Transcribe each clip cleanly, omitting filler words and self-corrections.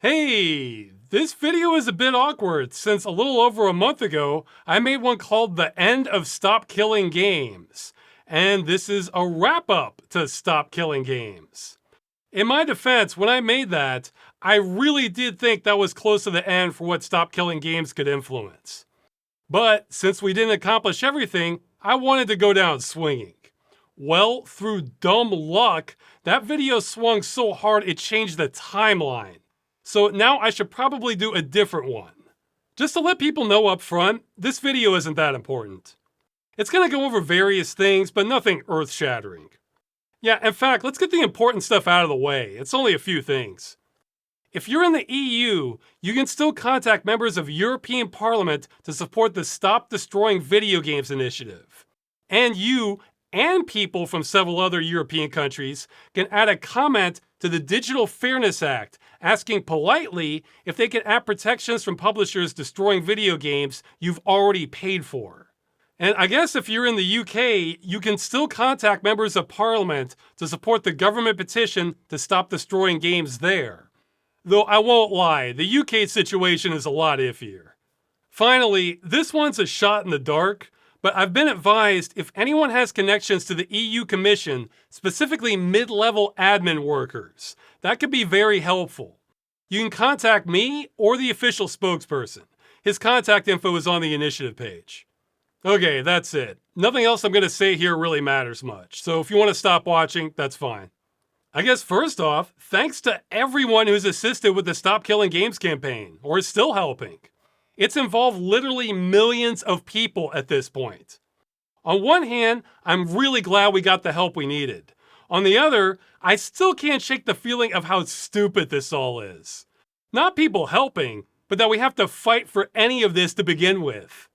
Hey, this video is a bit awkward since a little over a month ago, I made one called The End of Stop Killing Games. And this is a wrap-up to Stop Killing Games. In my defense, when I made that, I really did think that was close to the end for what Stop Killing Games could influence. But since we didn't accomplish everything, I wanted to go down swinging. Well, through dumb luck, that video swung so hard it changed the timeline. So now I should probably do a different one. Just to let people know up front, this video isn't that important. It's gonna go over various things, but nothing earth-shattering. Yeah, in fact, let's get the important stuff out of the way. It's only a few things. If you're in the EU, you can still contact members of European Parliament to support the Stop Destroying Video Games initiative. And you and people from several other European countries can add a comment to the Digital Fairness Act, asking politely if they can add protections from publishers destroying video games you've already paid for. And I guess if you're in the UK, you can still contact members of Parliament to support the government petition to stop destroying games there. Though I won't lie, the UK situation is a lot iffier. Finally, this one's a shot in the dark, but I've been advised if anyone has connections to the EU Commission, specifically mid-level admin workers, that could be very helpful. You can contact me or the official spokesperson. His contact info is on the initiative page. Okay, that's it. Nothing else I'm going to say here really matters much, so if you want to stop watching, that's fine. I guess first off, thanks to everyone who's assisted with the Stop Killing Games campaign, or is still helping. It's involved literally millions of people at this point. On one hand, I'm really glad we got the help we needed. On the other, I still can't shake the feeling of how stupid this all is. Not people helping, but that we have to fight for any of this to begin with.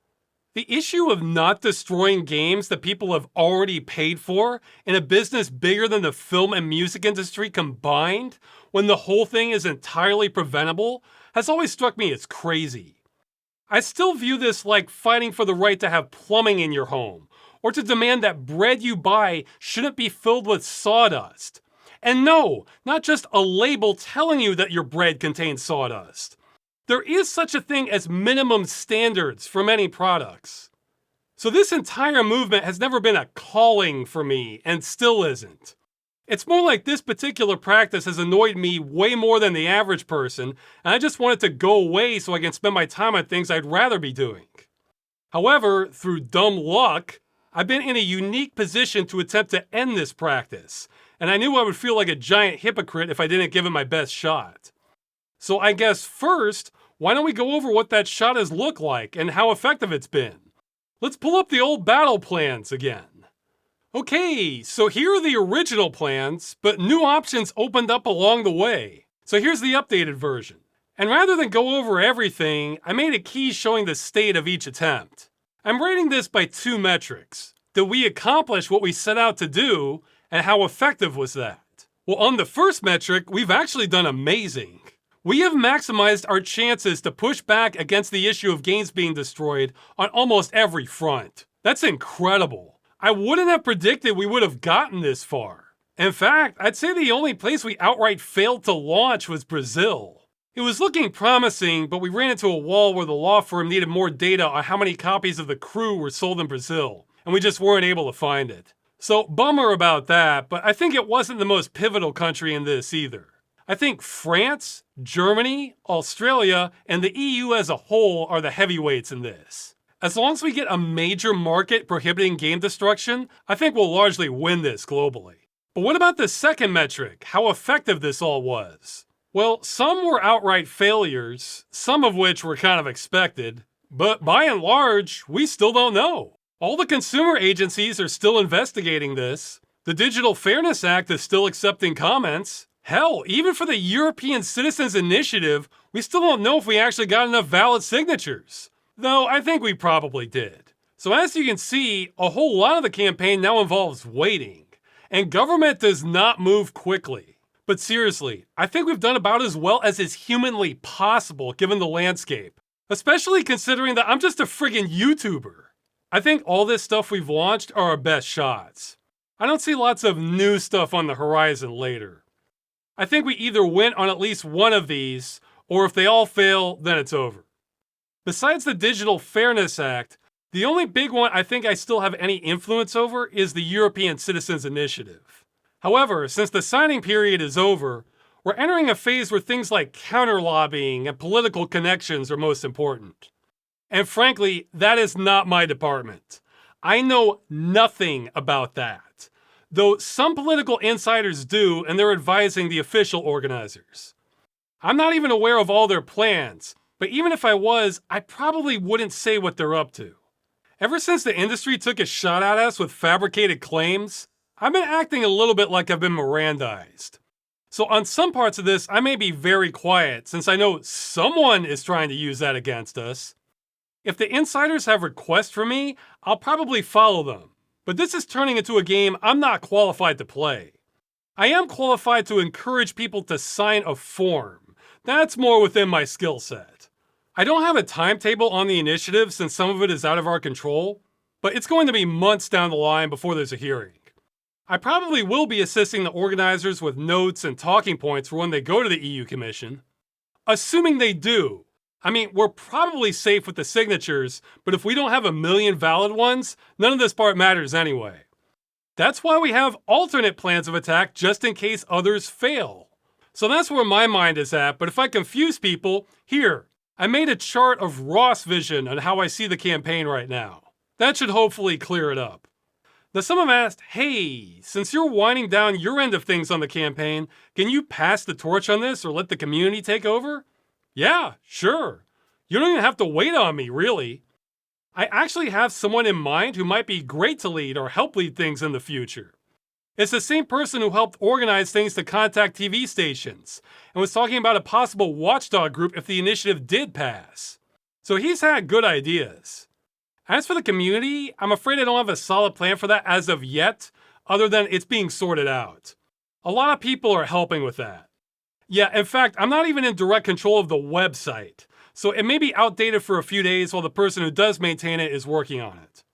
The issue of not destroying games that people have already paid for in a business bigger than the film and music industry combined, when the whole thing is entirely preventable, has always struck me as crazy. I still view this like fighting for the right to have plumbing in your home, or to demand that bread you buy shouldn't be filled with sawdust. And no, not just a label telling you that your bread contains sawdust. There is such a thing as minimum standards for many products. So this entire movement has never been a calling for me, and still isn't. It's more like this particular practice has annoyed me way more than the average person, and I just want it to go away so I can spend my time on things I'd rather be doing. However, through dumb luck, I've been in a unique position to attempt to end this practice, and I knew I would feel like a giant hypocrite if I didn't give it my best shot. So I guess first, why don't we go over what that shot has looked like and how effective it's been? Let's pull up the old battle plans again. Okay, so here are the original plans, but new options opened up along the way. So here's the updated version. And rather than go over everything, I made a key showing the state of each attempt. I'm rating this by two metrics. Did we accomplish what we set out to do, and how effective was that? Well, on the first metric, we've actually done amazing. We have maximized our chances to push back against the issue of games being destroyed on almost every front. That's incredible. I wouldn't have predicted we would have gotten this far. In fact, I'd say the only place we outright failed to launch was Brazil. It was looking promising, but we ran into a wall where the law firm needed more data on how many copies of The Crew were sold in Brazil, and we just weren't able to find it. So, bummer about that, but I think it wasn't the most pivotal country in this either. I think France, Germany, Australia, and the EU as a whole are the heavyweights in this. As long as we get a major market prohibiting game destruction, I think we'll largely win this globally. But what about the second metric, how effective this all was? Well, some were outright failures, some of which were kind of expected, but by and large, we still don't know. All the consumer agencies are still investigating this. The Digital Fairness Act is still accepting comments. Hell, even for the European Citizens Initiative, we still don't know if we actually got enough valid signatures. Though I think we probably did. So as you can see, a whole lot of the campaign now involves waiting. And government does not move quickly. But seriously, I think we've done about as well as is humanly possible given the landscape. Especially considering that I'm just a friggin' YouTuber. I think all this stuff we've launched are our best shots. I don't see lots of new stuff on the horizon later. I think we either win on at least one of these, or if they all fail, then it's over. Besides the Digital Fairness Act, the only big one I think I still have any influence over is the European Citizens Initiative. However, since the signing period is over, we're entering a phase where things like counter-lobbying and political connections are most important. And frankly, that is not my department. I know nothing about that, though some political insiders do, and they're advising the official organizers. I'm not even aware of all their plans, but even if I was, I probably wouldn't say what they're up to. Ever since the industry took a shot at us with fabricated claims, I've been acting a little bit like I've been Mirandized. So on some parts of this, I may be very quiet since I know someone is trying to use that against us. If the insiders have requests from me, I'll probably follow them. But this is turning into a game I'm not qualified to play. I am qualified to encourage people to sign a form. That's more within my skill set. I don't have a timetable on the initiative since some of it is out of our control, but it's going to be months down the line before there's a hearing. I probably will be assisting the organizers with notes and talking points for when they go to the EU Commission. Assuming they do. I mean, we're probably safe with the signatures, but if we don't have 1 million valid ones, none of this part matters anyway. That's why we have alternate plans of attack just in case others fail. So that's where my mind is at, but if I confuse people, here, I made a chart of Ross vision on how I see the campaign right now. That should hopefully clear it up. Now some have asked, hey, since you're winding down your end of things on the campaign, can you pass the torch on this or let the community take over? Yeah, sure. You don't even have to wait on me, really. I actually have someone in mind who might be great to lead or help lead things in the future. It's the same person who helped organize things to contact TV stations and was talking about a possible watchdog group if the initiative did pass. So he's had good ideas. As for the community, I'm afraid I don't have a solid plan for that as of yet, other than it's being sorted out. A lot of people are helping with that. Yeah, in fact, I'm not even in direct control of the website, so it may be outdated for a few days while the person who does maintain it is working on it.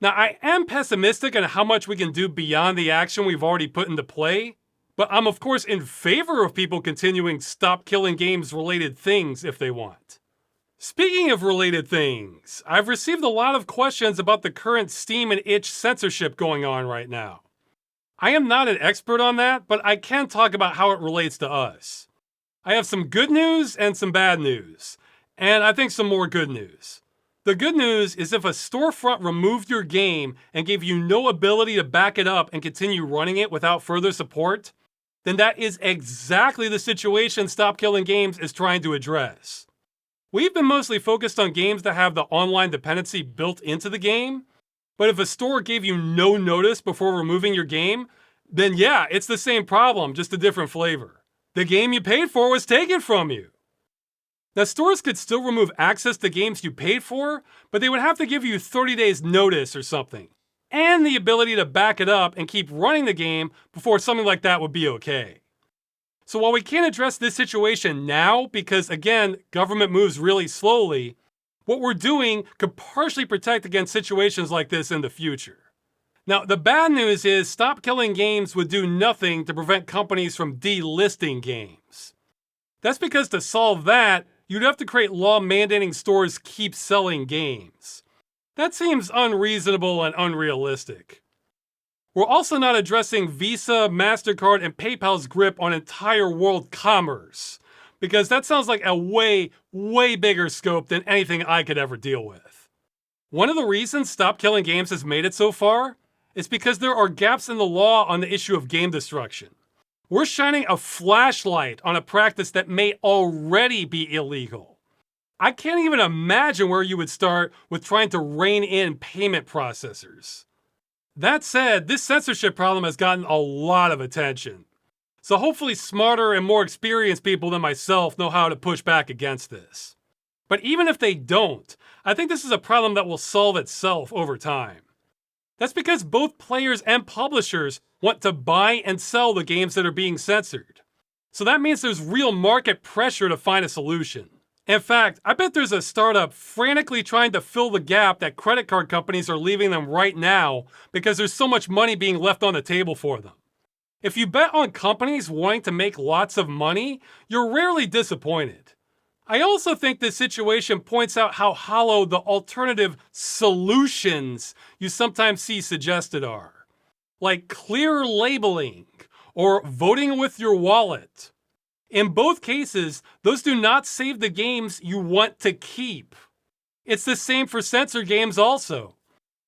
Now, I am pessimistic on how much we can do beyond the action we've already put into play, but I'm of course in favor of people continuing Stop Killing Games related things if they want. Speaking of related things, I've received a lot of questions about the current Steam and itch censorship going on right now. I am not an expert on that, but I can talk about how it relates to us. I have some good news and some bad news, and I think some more good news. The good news is if a storefront removed your game and gave you no ability to back it up and continue running it without further support, then that is exactly the situation Stop Killing Games is trying to address. We've been mostly focused on games that have the online dependency built into the game, but if a store gave you no notice before removing your game, then yeah, it's the same problem, just a different flavor. The game you paid for was taken from you. Now, stores could still remove access to games you paid for, but they would have to give you 30 days notice or something, and the ability to back it up and keep running the game before something like that would be okay. So while we can't address this situation now, because again, government moves really slowly, what we're doing could partially protect against situations like this in the future. Now, the bad news is Stop Killing Games would do nothing to prevent companies from delisting games. That's because to solve that, you'd have to create law mandating stores keep selling games. That seems unreasonable and unrealistic. We're also not addressing Visa, MasterCard, and PayPal's grip on entire world commerce, because that sounds like a way bigger scope than anything I could ever deal with. One of the reasons Stop Killing Games has made it so far is because there are gaps in the law on the issue of game destruction. We're shining a flashlight on a practice that may already be illegal. I can't even imagine where you would start with trying to rein in payment processors. That said, this censorship problem has gotten a lot of attention. So hopefully smarter and more experienced people than myself know how to push back against this. But even if they don't, I think this is a problem that will solve itself over time. That's because both players and publishers want to buy and sell the games that are being censored. So that means there's real market pressure to find a solution. In fact, I bet there's a startup frantically trying to fill the gap that credit card companies are leaving them right now because there's so much money being left on the table for them. If you bet on companies wanting to make lots of money, you're rarely disappointed. I also think this situation points out how hollow the alternative solutions you sometimes see suggested are, like clear labeling or voting with your wallet. In both cases, those do not save the games you want to keep. It's the same for censored games also.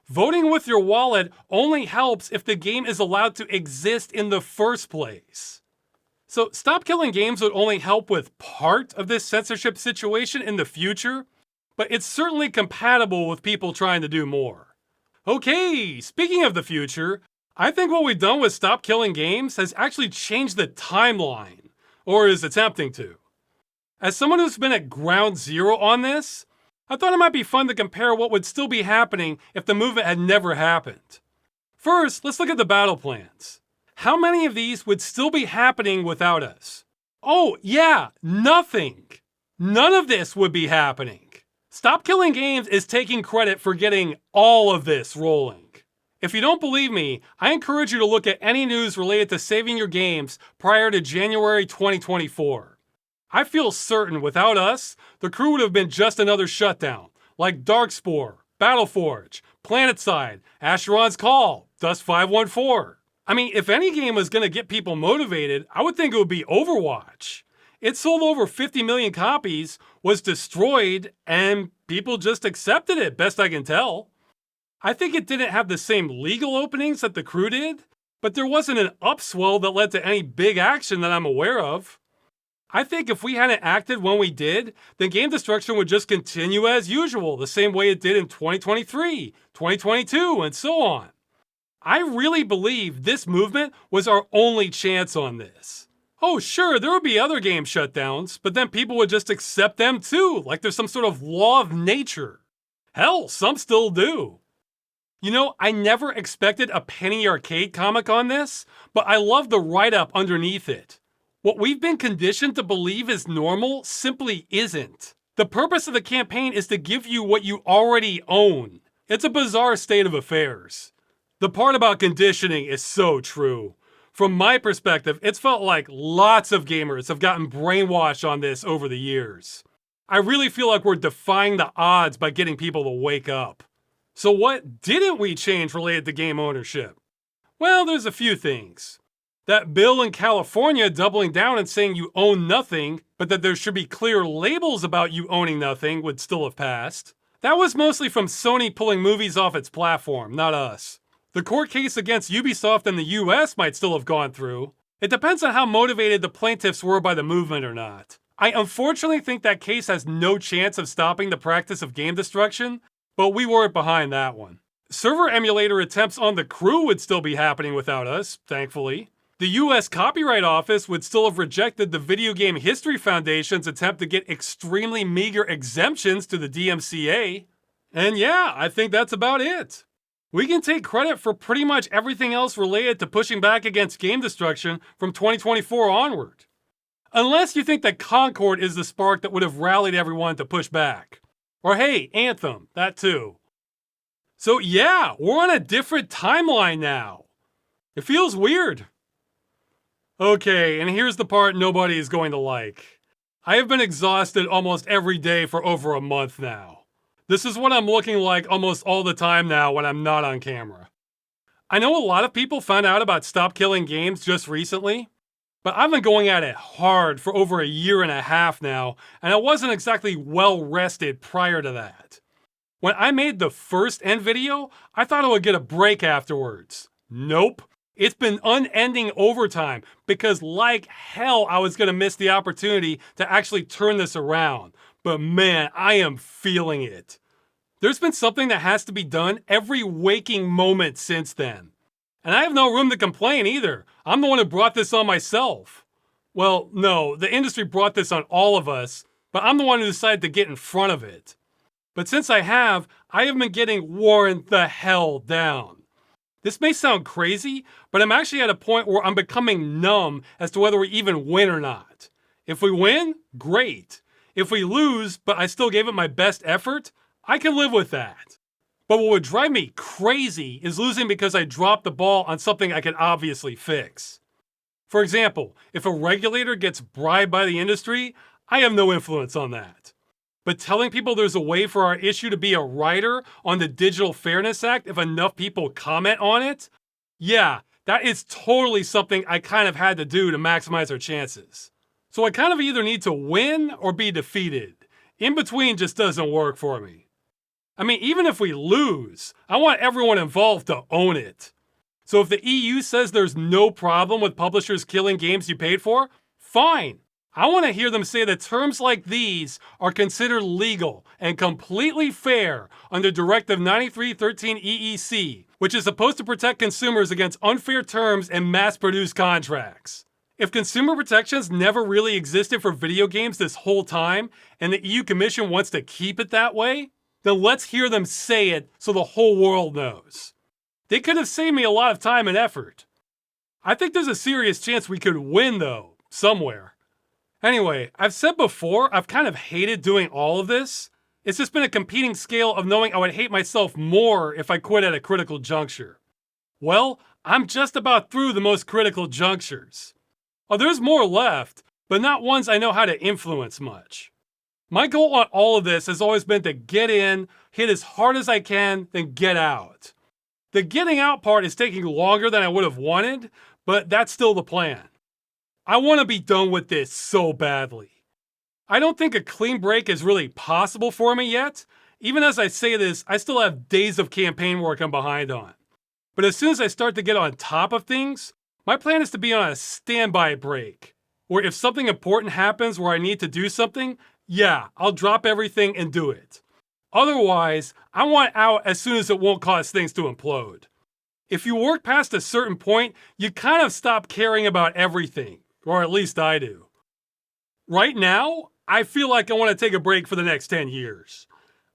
Voting with your wallet only helps if the game is allowed to exist in the first place. So Stop Killing Games would only help with part of this censorship situation in the future, but it's certainly compatible with people trying to do more. Okay, speaking of the future, I think what we've done with Stop Killing Games has actually changed the timeline, or is attempting to. As someone who's been at ground zero on this, I thought it might be fun to compare what would still be happening if the movement had never happened. First, let's look at the battle plans. How many of these would still be happening without us? Oh, yeah, nothing. None of this would be happening. Stop Killing Games is taking credit for getting all of this rolling. If you don't believe me, I encourage you to look at any news related to saving your games prior to January 2024. I feel certain without us, the crew would have been just another shutdown, like Darkspore, Battleforge, PlanetSide, Asheron's Call, Dust 514. I mean, if any game was going to get people motivated, I would think it would be Overwatch. It sold over 50 million copies, was destroyed, and people just accepted it, best I can tell. I think it didn't have the same legal openings that the crew did, but there wasn't an upswell that led to any big action that I'm aware of. I think if we hadn't acted when we did, then game destruction would just continue as usual, the same way it did in 2023, 2022, and so on. I really believe this movement was our only chance on this. Oh, sure, there would be other game shutdowns, but then people would just accept them too, like there's some sort of law of nature. Hell, some still do. You know, I never expected a Penny Arcade comic on this, but I love the write-up underneath it. What we've been conditioned to believe is normal simply isn't. The purpose of the campaign is to give you what you already own. It's a bizarre state of affairs. The part about conditioning is so true. From my perspective, it's felt like lots of gamers have gotten brainwashed on this over the years. I really feel like we're defying the odds by getting people to wake up. So what didn't we change related to game ownership? Well, there's a few things. That bill in California doubling down and saying you own nothing, but that there should be clear labels about you owning nothing would still have passed. That was mostly from Sony pulling movies off its platform, not us. The court case against Ubisoft in the US might still have gone through. It depends on how motivated the plaintiffs were by the movement or not. I unfortunately think that case has no chance of stopping the practice of game destruction, but we weren't behind that one. Server emulator attempts on the crew would still be happening without us, thankfully. The US Copyright Office would still have rejected the Video Game History Foundation's attempt to get extremely meager exemptions to the DMCA. And yeah, I think that's about it. We can take credit for pretty much everything else related to pushing back against game destruction from 2024 onward. Unless you think that Concord is the spark that would have rallied everyone to push back. Or hey, Anthem, that too. So yeah, we're on a different timeline now. It feels weird. Okay, and here's the part nobody is going to like. I have been exhausted almost every day for over a month now. This is what I'm looking like almost all the time now when I'm not on camera. I know a lot of people found out about Stop Killing Games just recently, but I've been going at it hard for over a year and a half now, and I wasn't exactly well rested prior to that. When I made the first end video, I thought I would get a break afterwards. Nope. It's been unending overtime because like hell I was going to miss the opportunity to actually turn this around. But man, I am feeling it. There's been something that has to be done every waking moment since then. And I have no room to complain either. I'm the one who brought this on myself. Well, no, the industry brought this on all of us, but I'm the one who decided to get in front of it. But since I have been getting worn the hell down. This may sound crazy, but I'm actually at a point where I'm becoming numb as to whether we even win or not. If we win, great. If we lose, but I still gave it my best effort, I can live with that. But what would drive me crazy is losing because I dropped the ball on something I could obviously fix. For example, if a regulator gets bribed by the industry, I have no influence on that. But telling people there's a way for our issue to be a rider on the Digital Fairness Act if enough people comment on it? Yeah, that is totally something I kind of had to do to maximize our chances. So I kind of either need to win or be defeated. In between just doesn't work for me. I mean, even if we lose, I want everyone involved to own it. So if the EU says there's no problem with publishers killing games you paid for, fine. I want to hear them say that terms like these are considered legal and completely fair under Directive 9313 EEC, which is supposed to protect consumers against unfair terms and mass-produced contracts. If consumer protections never really existed for video games this whole time, and the EU Commission wants to keep it that way, then let's hear them say it so the whole world knows. They could have saved me a lot of time and effort. I think there's a serious chance we could win, though, somewhere. Anyway, I've said before, I've kind of hated doing all of this. It's just been a competing scale of knowing I would hate myself more if I quit at a critical juncture. Well, I'm just about through the most critical junctures. Oh, there's more left, but not ones I know how to influence much. My goal on all of this has always been to get in, hit as hard as I can, then get out. The getting out part is taking longer than I would have wanted, but that's still the plan. I want to be done with this so badly. I don't think a clean break is really possible for me yet. Even as I say this, I still have days of campaign work I'm behind on. But as soon as I start to get on top of things, my plan is to be on a standby break, where if something important happens where I need to do something, yeah, I'll drop everything and do it. Otherwise, I want out as soon as it won't cause things to implode. If you work past a certain point, you kind of stop caring about everything. Or at least I do. Right now, I feel like I want to take a break for the next 10 years.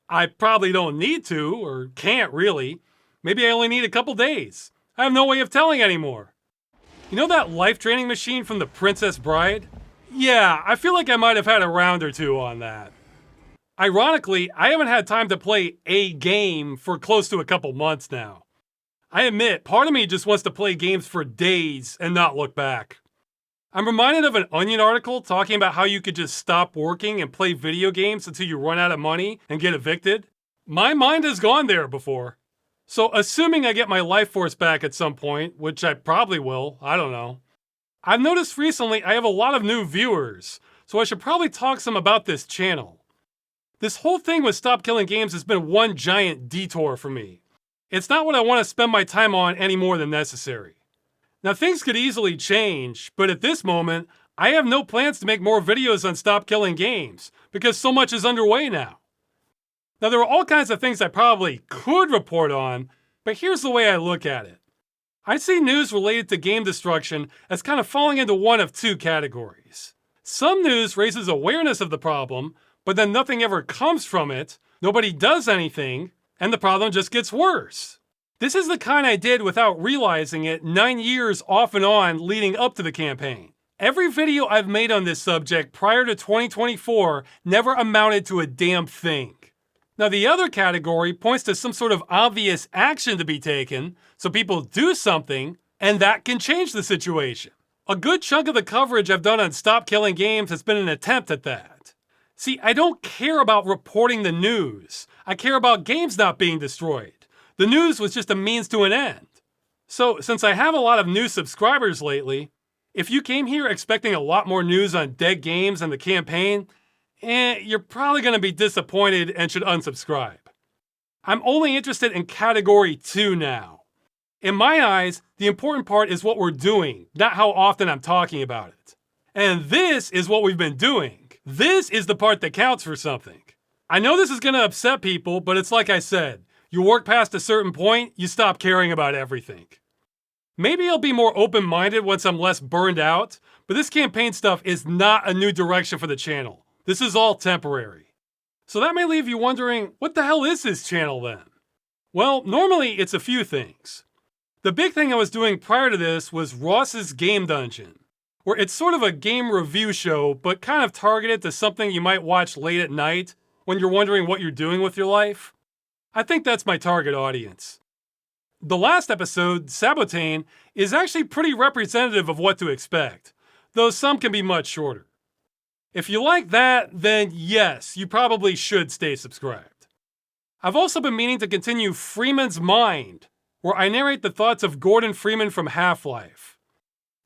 I probably don't need to, or can't really. Maybe I only need a couple days. I have no way of telling anymore. You know that life training machine from The Princess Bride? Yeah, I feel like I might have had a round or two on that. Ironically, I haven't had time to play a game for close to a couple months now. I admit, part of me just wants to play games for days and not look back. I'm reminded of an Onion article talking about how you could just stop working and play video games until you run out of money and get evicted. My mind has gone there before. So assuming I get my life force back at some point, which I probably will, I don't know. I've noticed recently I have a lot of new viewers, so I should probably talk some about this channel. This whole thing with Stop Killing Games has been one giant detour for me. It's not what I want to spend my time on any more than necessary. Now things could easily change, but at this moment, I have no plans to make more videos on Stop Killing Games, because so much is underway now. Now there are all kinds of things I probably could report on, but here's the way I look at it. I see news related to game destruction as kind of falling into one of two categories. Some news raises awareness of the problem, but then nothing ever comes from it, nobody does anything, and the problem just gets worse. This is the kind I did without realizing it 9 years off and on leading up to the campaign. Every video I've made on this subject prior to 2024 never amounted to a damn thing. Now the other category points to some sort of obvious action to be taken, so people do something, and that can change the situation. A good chunk of the coverage I've done on Stop Killing Games has been an attempt at that. See, I don't care about reporting the news. I care about games not being destroyed. The news was just a means to an end. So, since I have a lot of new subscribers lately, if you came here expecting a lot more news on dead games and the campaign, you're probably going to be disappointed and should unsubscribe. I'm only interested in Category 2 now. In my eyes, the important part is what we're doing, not how often I'm talking about it. And this is what we've been doing. This is the part that counts for something. I know this is going to upset people, but it's like I said. You work past a certain point, you stop caring about everything. Maybe I'll be more open-minded once I'm less burned out, but this campaign stuff is not a new direction for the channel. This is all temporary. So that may leave you wondering, what the hell is this channel then? Well, normally it's a few things. The big thing I was doing prior to this was Ross's Game Dungeon, where it's sort of a game review show, but kind of targeted to something you might watch late at night when you're wondering what you're doing with your life. I think that's my target audience. The last episode, Sabotane, is actually pretty representative of what to expect, though some can be much shorter. If you like that, then yes, you probably should stay subscribed. I've also been meaning to continue Freeman's Mind, where I narrate the thoughts of Gordon Freeman from Half-Life.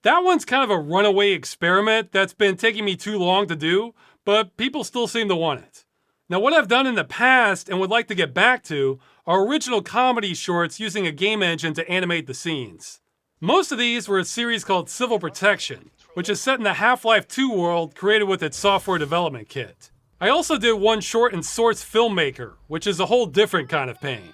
That one's kind of a runaway experiment that's been taking me too long to do, but people still seem to want it. Now, what I've done in the past and would like to get back to are original comedy shorts using a game engine to animate the scenes. Most of these were a series called Civil Protection, which is set in the Half-Life 2 world created with its software development kit. I also did one short in Source Filmmaker, which is a whole different kind of pain.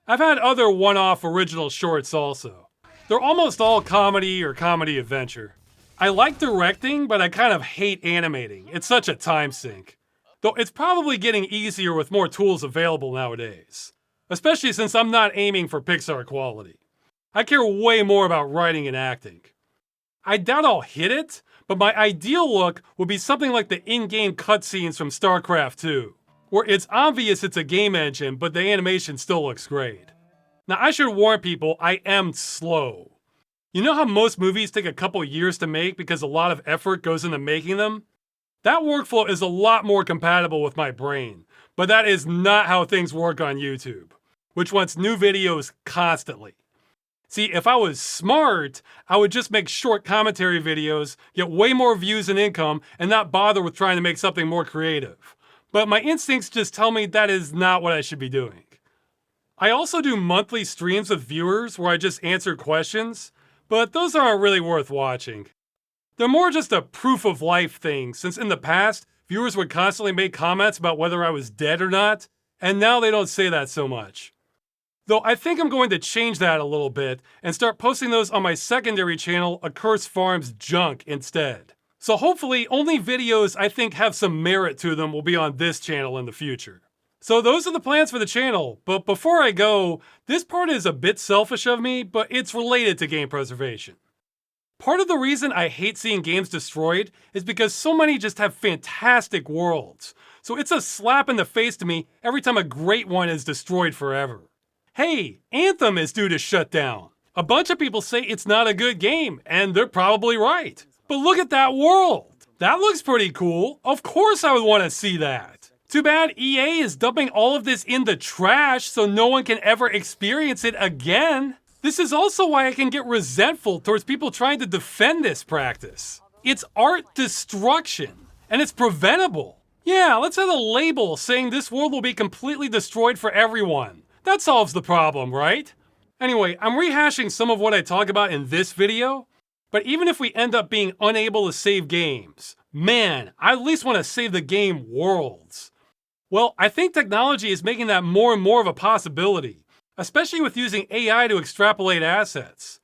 I've had other one-off original shorts also. They're almost all comedy or comedy adventure. I like directing, but I kind of hate animating. It's such a time sink. Though it's probably getting easier with more tools available nowadays. Especially since I'm not aiming for Pixar quality. I care way more about writing and acting. I doubt I'll hit it, but my ideal look would be something like the in-game cutscenes from StarCraft 2, where it's obvious it's a game engine, but the animation still looks great. Now, I should warn people, I am slow. You know how most movies take a couple years to make because a lot of effort goes into making them? That workflow is a lot more compatible with my brain, but that is not how things work on YouTube, which wants new videos constantly. See, if I was smart, I would just make short commentary videos, get way more views and income, and not bother with trying to make something more creative. But my instincts just tell me that is not what I should be doing. I also do monthly streams with viewers where I just answer questions, but those aren't really worth watching. They're more just a proof of life thing, since in the past, viewers would constantly make comments about whether I was dead or not, and now they don't say that so much. Though I think I'm going to change that a little bit and start posting those on my secondary channel, A Curse Farms Junk, instead. So hopefully only videos I think have some merit to them will be on this channel in the future. So those are the plans for the channel, but before I go, this part is a bit selfish of me, but it's related to game preservation. Part of the reason I hate seeing games destroyed is because so many just have fantastic worlds. So it's a slap in the face to me every time a great one is destroyed forever. Hey, Anthem is due to shut down. A bunch of people say it's not a good game, and they're probably right. But look at that world. That looks pretty cool. Of course I would want to see that. Too bad EA is dumping all of this in the trash so no one can ever experience it again. This is also why I can get resentful towards people trying to defend this practice. It's art destruction, and it's preventable. Yeah, let's add a label saying this world will be completely destroyed for everyone. That solves the problem, right? Anyway, I'm rehashing some of what I talk about in this video, but even if we end up being unable to save games, man, I at least want to save the game worlds. Well, I think technology is making that more and more of a possibility, especially with using AI to extrapolate assets.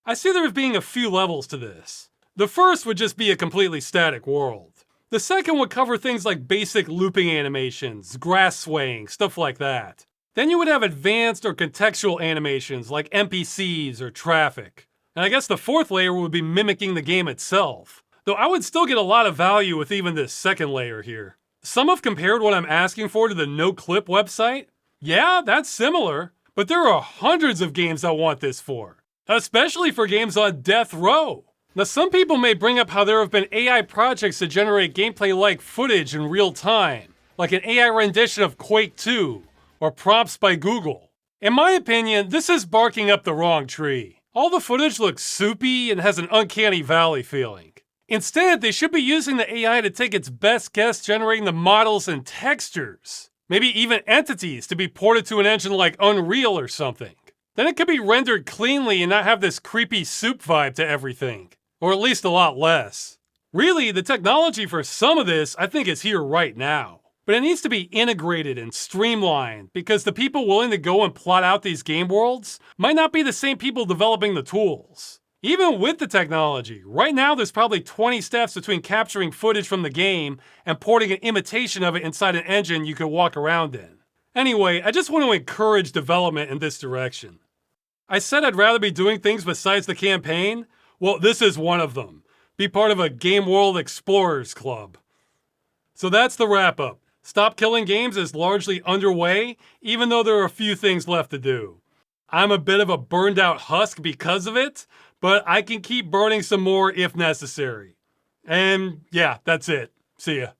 I see there as being a few levels to this. The first would just be a completely static world. The second would cover things like basic looping animations, grass swaying, stuff like that. Then you would have advanced or contextual animations like NPCs or traffic. And I guess the fourth layer would be mimicking the game itself. Though I would still get a lot of value with even this second layer here. Some have compared what I'm asking for to the NoClip website. Yeah, that's similar. But there are hundreds of games I want this for. Especially for games on death row. Now some people may bring up how there have been AI projects to generate gameplay-like footage in real time. Like an AI rendition of Quake 2. Or prompts by Google. In my opinion, this is barking up the wrong tree. All the footage looks soupy and has an uncanny valley feeling. Instead, they should be using the AI to take its best guess generating the models and textures. Maybe even entities to be ported to an engine like Unreal or something. Then it could be rendered cleanly and not have this creepy soup vibe to everything. Or at least a lot less. Really, the technology for some of this I think is here right now. But it needs to be integrated and streamlined because the people willing to go and plot out these game worlds might not be the same people developing the tools. Even with the technology, right now there's probably 20 steps between capturing footage from the game and porting an imitation of it inside an engine you could walk around in. Anyway, I just want to encourage development in this direction. I said I'd rather be doing things besides the campaign. Well, this is one of them. Be part of a Game World Explorers Club. So that's the wrap up. Stop Killing Games is largely underway, even though there are a few things left to do. I'm a bit of a burned out husk because of it, but I can keep burning some more if necessary. And yeah, that's it. See ya.